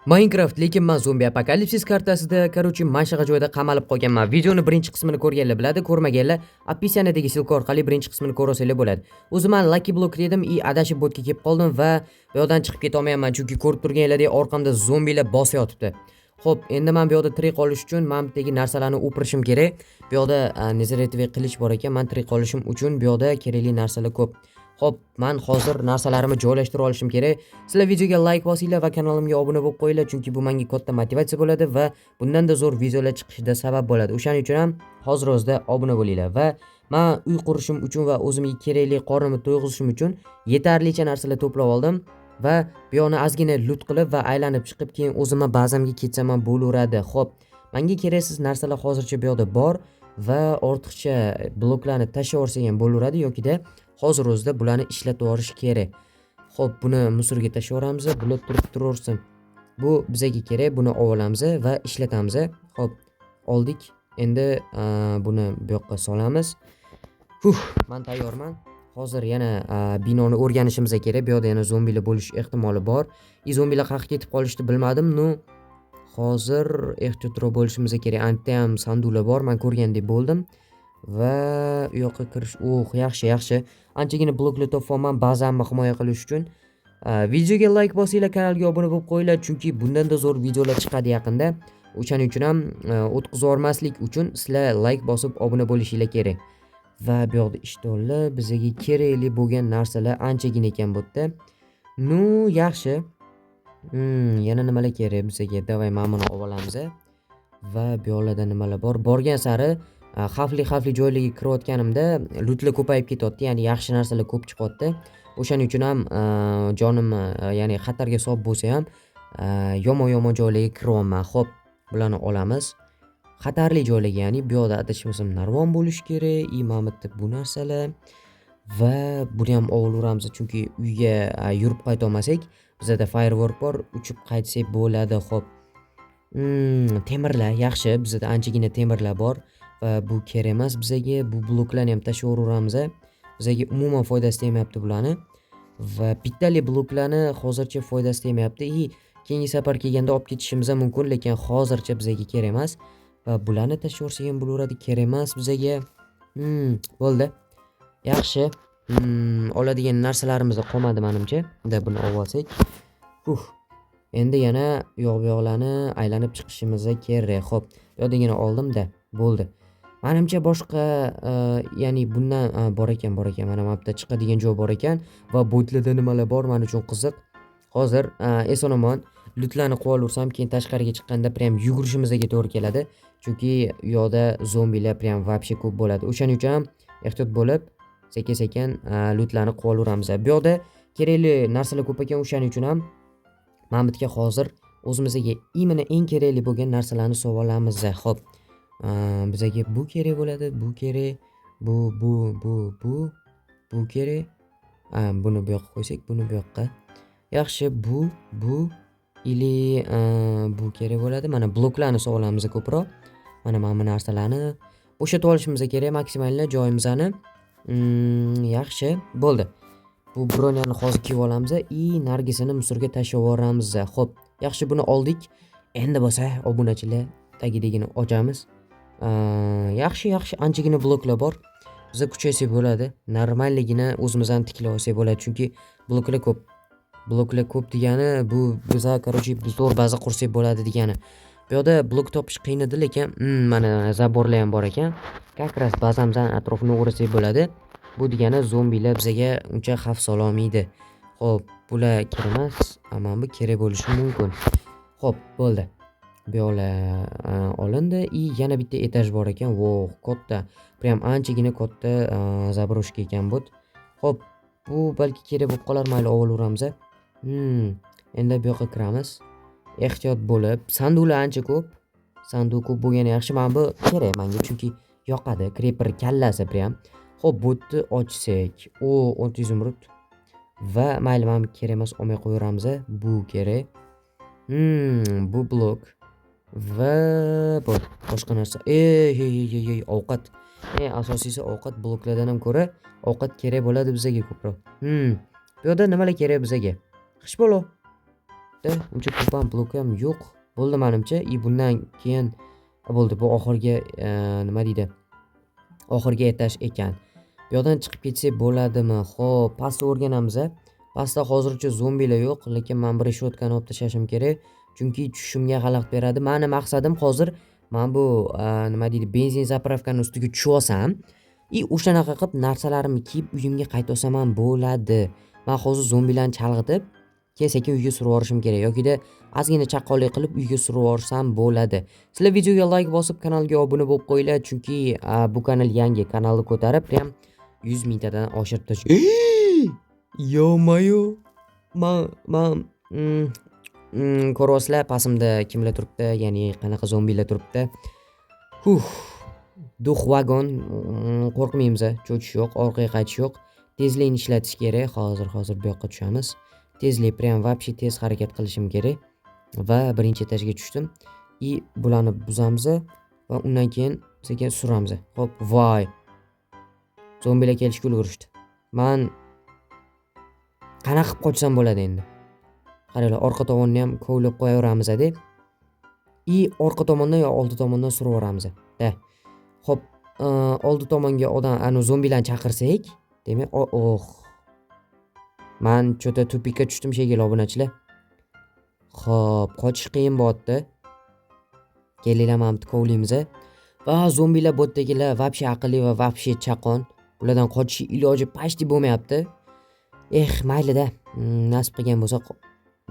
Minecraft, lekin men zombi apokalipsis kartasida, mashag'a joyda qamalib qolganman. Videoni birinchi qismini ko'rganlar biladi, ko'rmaganlar opisiyanidagi silka orqali birinchi qismini ko'rasizlar bo'ladi. O'zi men Lucky Block dedim, adashib botga kelib qoldim va bu yoqdan chiqib keta olmayapman, chunki ko'rib turganlaringdek orqamda zombilar bosayotibdi. Xo'p, endi men bu yoqda tirik qolish uchun men bittagi narsalarni o'pirishim kerak. Bu yoqda Nezaretoviy qilich bor ekan, men tirik qolishim uchun bu yoqda kerakli narsalar ko'p. Xo'p, men hozir narsalarimni joylashtirib olishim kerak. Sizlar videoga like bosinglar va kanalimga obuna bo'lib qo'yinglar, chunki bu menga katta motivatsiya bo'ladi va bundan-da zo'r videolar chiqishida sabab bo'ladi. O'shaning uchun ham hozir o'zida obuna bo'linglar va men uy qurishim uchun va o'zimga kerakli qornimni to'yg'izishim uchun yetarlicha narsalar to'plab oldim va bu yoqni ozgina loot qilib va aylanib chiqib keyin o'zimga bazamga ketsam ham bo'laveradi. Xo'p, menga keraksiz narsalar hozircha bu yoqda bor va ortiqcha bloklarni tashlab yuborsak ham bo'laveradi yoki-da hozir o'zida bularni ishlatib yuborish kerak. Xo'p, buni musorga tashlab yuboramiz, bular turib turaversin. Bu bizga kerak, buni olamiz va ishlatamiz. Xo'p, oldik. Endi buni bu yoqqa solamiz. Men tayyorman. Hozir yana binoni o'rganishimiz kerak. Bu yoqda yana zombilar bo'lish ehtimoli bor. Zombilar qayerga ketib qolishni bilmadim. Hozir ehtiyotroq bo'lishimiz kerak. Anta ham sanduqlar bor, men ko'rgandek bo'ldim. Va u yoqqa kirish, yaxshi. Anchagina bloklar topganman bazamni himoya qilish uchun. Videoga like bosinglar, kanalga obuna bo'lib qo'yinglar, chunki bundan-da zo'r videolar chiqadi yaqinda. O'shaning uchun ham o'tkazib yubormaslik uchun sizlar like bosib obuna bo'lishinglar kerak. Va bu yoqda ishtonlar, bizga kerakli bo'lgan narsalar anchagina ekan bu yerda. Yaxshi. Yana nimalar kerak bizga? Davay, mana buni olib olamiz. Va bu yoqlarda nimalar bor? Borgan sari xavfli joylarga kirayotganimda lootlar ko'payib ketyapti, ya'ni yaxshi narsalar ko'p chiqyapti. O'shaning uchun ham jonim, ya'ni xatarga solib bo'lsa ham yomon joylarga kiryapman. Xo'p, bularni olamiz. Xatarli joylarga, ya'ni bu yoqda adashmasam narvon bo'lish kerak. Mana bu yerda bu narsalar va buni ham olaveramiz, chunki uyga yurib qayta olmasak, bizda firework bor, uchib qaytsak bo'ladi. Xo'p. Temirlar yaxshi, bizda anchagina temirlar bor. Va bu kerak emas bizga. Bu bloklarni ham tashlab yuboramiz. Bizga umuman foydasi tegmayapti bularni. Va bittali bloklarni hozircha foydasi tegmayapti. Keyingi safar kelganda olib ketishimiz mumkin, lekin hozircha bizga kerak emas. Va bularni tashlab yuborsak ham bo'laveradi, kerak emas bizga. Bo'ldi. Yaxshi. Oladigan narsalarimiz qolmadi menimcha. Buni olib olsak. Endi yana yo'q-yo'qlarni aylanib chiqishimiz kerak. Xo'p, bu yoqdagina oldim-da, bo'ldi. Menimcha boshqa ya'ni bundan bor ekan. Mana bu yerda chiqadigan joy bor ekan va botlarda nimalar bor men uchun qiziq. Hozir eson-omon lootlarni qilib olaversam, keyin tashqariga chiqqanda prям yugurishimizga to'g'ri keladi. Chunki u yoqda zombilar prям вообще ko'p bo'ladi. O'shaning uchun ham ehtiyot bo'lib, sekin-sekin lootlarni qilib olaveramiz. Bu yoqda kerakli narsalar ko'p ekan, o'shaning uchun ham men bitga hozir o'zimizga imini eng kerakli bo'lgan narsalarni solib olamiz. Xo'p. Bizga bu kerak bo'ladi, bu kerak, bu kerak. Buni bu yoqqa qo'ysak, buni bu yoqqa. Yaxshi, bu ili bu kerak bo'ladi. Mana bloklarni solib olamiz ko'proq. Mana bu narsalarni bo'shatib olishimiz kerak maksimalni joyimizni. Yaxshi, bo'ldi. Bu bronani hozir kiyib olamiz, nargisini musorga tashlab yuboramiz. Xo'p, yaxshi, buni oldik. Endi bo'lsa obunachilar tagidagini ochamiz. Yaxshi, anchagina bloklar bor. Biz kuchaysak bo'ladi. Normalligini o'zimizdan tiklab olsak bo'ladi, chunki bloklar ko'p. Bloklar ko'p degani bu biza zo'r baza qursak bo'ladi degani. Bu yoqda blok topish qiyin edi, lekin mana zaborlar ham bor ekan. Как раз bazamizdan atrofini o'rasak bo'ladi. Bu degani zombilar bizga uncha xavf sola olmaydi. Xo'p, bular kerak emas, ammo bu kerak bo'lishi mumkin. Xo'p, bo'ldi. Bu yoqlar olindi. Yana bitta etaj bor ekan. Katta. Prям anchagina katta zabroshka ekan bu. Xo'p, bu balki kerak bo'lib qolar, mayli olaveramiz. Endi bu yoqqa kiramiz. Ehtiyot bo'lib, sanduqlar ancha ko'p. Sanduq ko'p bo'lgani yaxshi. Men bu kerak menga, chunki yoqadi. Creeper kallasi prям. Xo'p, botni ochsak. 10 zumrud. Va mayli, men kerak emas, olmay qo'yaveramiz. Bu kerak. Bu blok. Va boshqa narsa. Ovqat. Asosiysi ovqat. Bloklardan ham ko'ra ovqat kerak bo'ladi bizga ko'proq. Bu yerda nimalar kerak bizga? Xish bo'lo. turibdi. Uncha ko'p ham blok ham yo'q. Bo'ldi menimcha. Bundan keyin bo'ldi. Bu oxirgi nima deydi? Oxirgi etash ekan. Bu yoqdan chiqib ketsak bo'ladimi? Xo'p, pastda o'rganamiz. Pastda hozircha zombilar yo'q, lekin men bir shotkani olib tashlashim kerak, chunki tushishimga xalaqit beradi. Meni maqsadim hozir men bu nima deydi, benzin zapravkani ustiga tushib olsam, o'shanaqa qilib narsalarimni kiyib uyimga qayta olsam ham bo'ladi. Men hozir zombilarni chalg'itib, sekin uyga surib yuborishim kerak yokida ozgina chaqqonlik qilib uyga surib yuborsam bo'ladi. Sizlar videoga like bosib, kanalga obuna bo'lib qo'yinglar, chunki bu kanal yangi, kanalni ko'tarib, ham 100 mingtadan oshirib tashladim. Yo-mayo. Men ko'rasizlar, pasimda kimlar turibdi, ya'ni qanaqa zombilar turibdi. Duh vagon, qo'rqmaymiz, cho'chish yo'q, orqaga qaytish yo'q. Tezlikni ishlatish kerak. Hozir bu yoqqa tushamiz. Tezlik prям вообще tez harakat qilishim kerak. Va birinchi etajga tushdim. Bularni buzamiz va undan keyin sekin suramiz. Xo'p, voy. Zombilar kelishga ulgurishdi. Men qanaqa qilib qochsam bo'ladi endi? Qaranglar, orqa tomonni ham kovlab qo'yaveramiz-da. Orqa tomondan yo oldi tomondan surib yuboramiz. Xo'p, oldi tomonga odam zombilarni chaqirsak, demak, men cho'ta tupikka tushdim shekilli, obunachilar. Xo'p, qochish qiyin bo'tdi. Kelinglar, men kovlaymiz. Va zombilar botdagilar вообще aqlli va вообще chaqon. Ulardan qochish iloji pashti bo'lmayapti. Mayli-da. Nasib qilgan bo'lsa,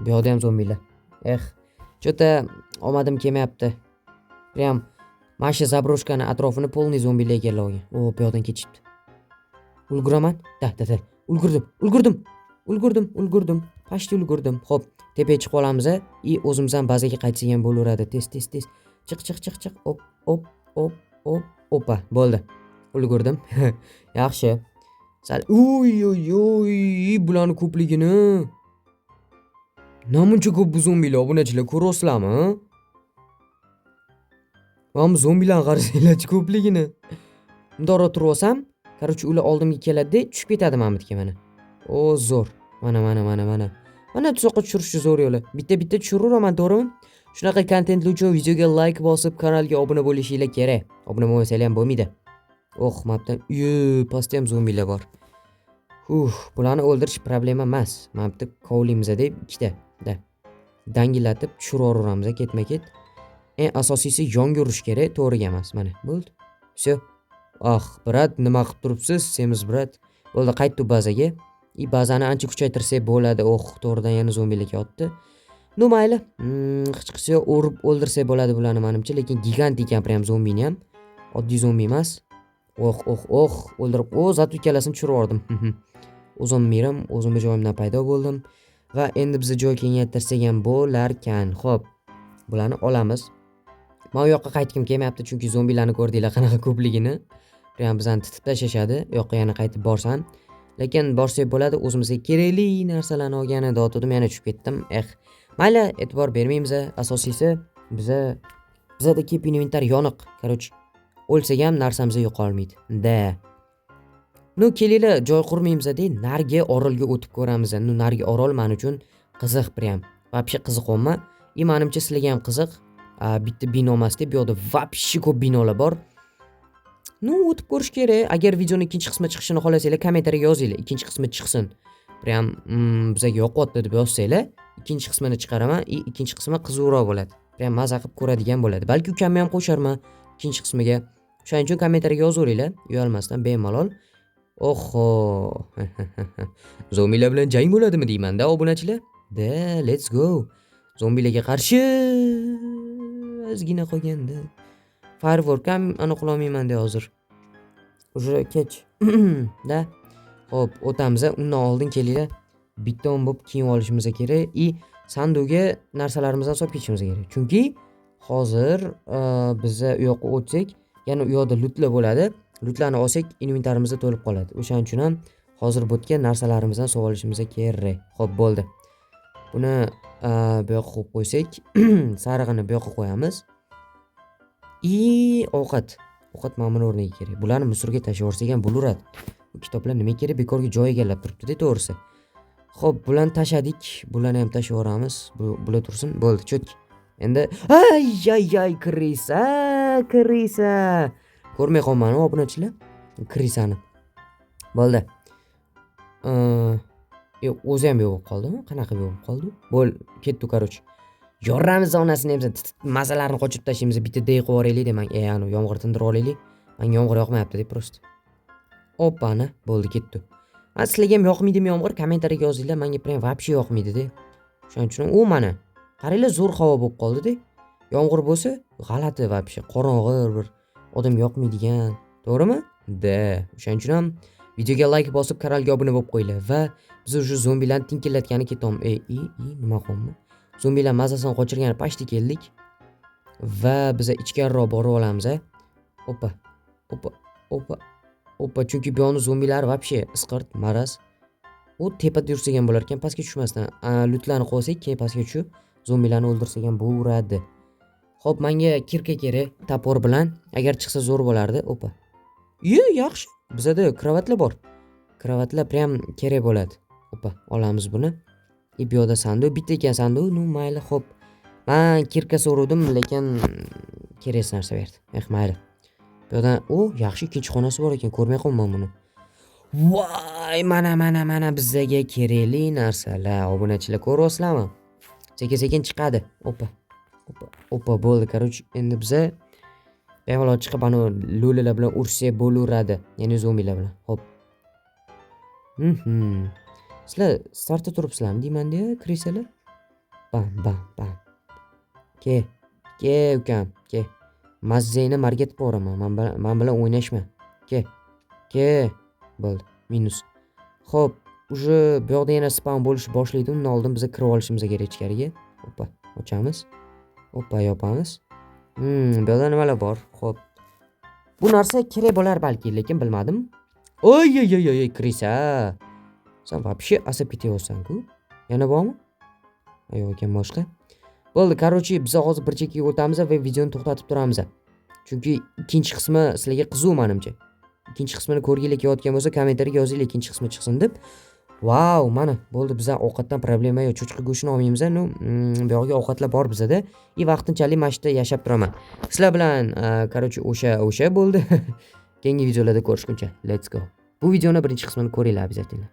bu yoqda ham zombilar. Cho'ta omadim kelmayapti. Prям Masha zabroshkani atrofini polniy zombilar egallab olgan. Bu yoqdan ketishibdi. Ulguraman. Da. Ulgurdim. Pashti ulgurdim. Xo'p, tepaga chiqib olamiz. O'zimiz ham bazaga qaytsak ham bo'laveradi. Tez. Chiq. Oppa, bo'ldi. Ulgurdim. Yaxshi. Sal bularni ko'pligini. Namuncha ko'p bu zombilar, obunachilar, ko'rasizlarmi? Men zombilarni qarasanglarchi ko'pligini. Bundora turib olsam, ular oldimga keladi, tushib ketadi menga mana. Zo'r. Mana. Mana tuzoqqa tushirishni zo'r yo'li. Bitta tushiraman, to'g'rimi? Shunaqa kontentli uchun videoga like bosib, kanalga obuna bo'lishinglar kerak. Obuna bo'lmasangiz ham bo'lmaydi. Mapdan pastda ham zombilar bor. Bularni o'ldirish problema emas. Mapda kovlaymiz deb ikkita dangillatib tushirib yuboramiz ketma-ket. Eng asosiysi yonga urish kerak, to'g'riga emas. Mana, bo'ldi. Всё. Brat, nima qilib turibsiz? Semiz brat. Bo'ldi, qaytdi bazaga. Bazani ancha kuchaytirsak bo'ladi. To'g'ridan yana zombilar kelyapti. Mayli. Hech qilsa urib o'ldirsak bo'ladi bularni menimcha, lekin gigant ekan prям zombini ham. Oddiy zombi emas. O'ldirib, zat ikkalasini tushirib yubordim. O'zim miram, o'zimga joyimdan paydo bo'ldim va endi biz joy kengaytirsak ham bo'larkan. Xo'p, bularni olamiz. Men u yoqqa qaytgim kelmayapti, chunki zombilarni ko'rdinglar qanaqa ko'pligini. Prям bizani titib tashlashadi. U yoqqa yana qaytib borsam, lekin borsak bo'ladi, o'zimizga kerakli narsalarni olgani dotdim, yana tushib ketdim. Mayli, e'tibor bermaymiz. Asosiysi bizada kep inventar yoniq. O'lsak ham narsamiz yo'qolmaydi. Kelinglar, joy qurmaymiz-da, nargi orolga o'tib ko'ramiz. Nargi orol men uchun qiziq prям. Вообще qiziqman. Menimcha sizlarga ham qiziq. Bitta bino emas-da, bu yoqda вообще ko'p binolar bor. O'tib ko'rish kerak. Agar videoning ikkinchi qismi chiqishini xohlasanglar, kommentariyaga yozinglar. Ikkinchi qismi chiqsin. Prям bizga yoqyapti deb yozsanglar, ikkinchi qismini chiqaraman. Ikkinchi qismi qiziqroq bo'ladi. Prям maza qilib ko'radigan bo'ladi. Balki ukamni ham qo'sharman ikkinchi qismiga. Shuning uchun kommentariyaga yozaveringlar, uyalmasdan bemalol. Zombilar bilan jang bo'ladimi deyman-da, obunachilar? Let's go. Zombilarga qarshi ozgina qolganda. Firework ham aniqlamayman-da hozir. Ujra kech. Xo'p, o'tamiz. Undan oldin kelinglar, bitta bo'lib kiyim olishimiz kerak. Sanduqga narsalarimizni solib ketishimiz kerak. Chunki hozir biz u yoqqa o'tsak, yana u yoqda lootlar bo'ladi. Lootlarni olsak, inventarimizda to'lib qoladi. O'shaning uchun ham hozir botga narsalarimizni solib olishimiz kerak. Xo'p, bo'ldi. Buni bu yoqqa qo'yib qo'ysak, sarig'ini bu yoqqa qo'yamiz. Ovqat mana o'rniga kerak. Bularni musorga tashlab yuborsak ham bo'laveradi. Bu kitoblar nima kerak, bekorga joy egallab turibdi-da, to'g'risi. Xo'p, bularni tashadik. Bularni ham tashlab yuboramiz. Bular tursin. Bo'ldi, cho'tki. Endi ay kirisa. Ko'rmay qolman, obunachilar. Kirisani. Bo'ldi. O'zi ham yo'q bo'lib qoldimi? Qanaqa yo'q bo'lib qoldi? Bo'l, ketdi, qarochi. Yoramiz onasini ham masalarni qochirib tashlaymiz. Bitta dey qo'yib yuboraylik deyman. Anu yomg'ir tindirib olaylik. Menga yomg'ir yoqmayapti deb prosta. Oppani, bo'ldi, ketdi. Sizlarga ham yoqmaydimi yomg'ir? Kommentariyaga yozinglar. Menga prям вообще yoqmaydi-da. Shuning uchun u mana qaranglar, zo'r havo bo'lib qoldi-da. Yomg'ir bo'lsa, g'alati вообще, qorong'i bir odam yoqmaydigan. To'g'rimi? Shuning uchun ham videoga like bosib, kanalga obuna bo'lib qo'yinglar va biz уже zombilarni tinkilayotgani ketamiz. Nima qilmoqmi? Zombilar mazasini qochirgani pashti keldik va biz ichkariroq borib olamiz. Oppa, chunki bu yoqni zombilar вообще isqirt, maraz. U tepada yursak ham bo'lar ekan, pastga tushmasdan. Lutlarni qo'ysak, keyin pastga tushib, zombilarni o'ldirsak ham bo'ladi. Xo'p, menga kirka kerak, topor bilan. Agar chiqsa zo'r bo'lardi. Yaxshi. Bizda kravatlar bor. Kravatlar prям kerak bo'ladi. Olamiz buni. Bu yoqda sanduq, bitta ekan sanduq. Mayli, xo'p. Men kirka so'ruvdim, lekin kerak narsa berdi. Mayli. Bu yoqdan yaxshi ikkinchi xonasi bor ekan, ko'rmay qolman buni. Voy, mana bizga kerakli narsalar. Obunachilar ko'ryapsizlarmi? Sekin chiqadi. Bo'ldi, qarochi. Endi biza bemalol chiqib ana lo'lilar bilan urishsak bo'laveradi. Ya'ni zombilar bilan. Xo'p. Sizlar startda turibsizlarmi deyman-da, kirisalar? Bam. Ke, ukam, ke. Mazzangni margatib boraman. Men bilan o'ynashma. Ke. Bo'ldi, minus. Xo'p, уже bu yoqda yana spam bo'lish boshlaydi. Undan oldin biz kirib olishimiz kerak ichkariga. Ochamiz. Yopamiz. Bu yoqda nimalar bor? Xo'p. Bu narsa kerak bo'lar balki, lekin bilmadim. Oy, kirisa. Sen вообще asab ketyapsan-ku. Yana bormi? Yo'q ekan boshqa. Bo'ldi, qarochi, biz hozir bir chekkaga o'tamiz va videoni to'xtatib turamiz. Chunki ikkinchi qismi sizlarga qiziq menimcha. Ikkinchi qismini ko'rginglar kelayotgan bo'lsa, kommentariyaga yozinglar, ikkinchi qismi chiqsin deb. Wow, mana bo'ldi, biz ovqatdan problema yo'q. Cho'chqa go'shtini olmaymiz. Bu yoqga ovqatlar bor bizda. Vaqtinchalik mana shu yerda yashab turaman. Sizlar bilan qarochi o'sha bo'ldi. Keyingi videolarda ko'rishguncha. Let's go. Bu videoni birinchi qismini ko'ringlar, обязательно.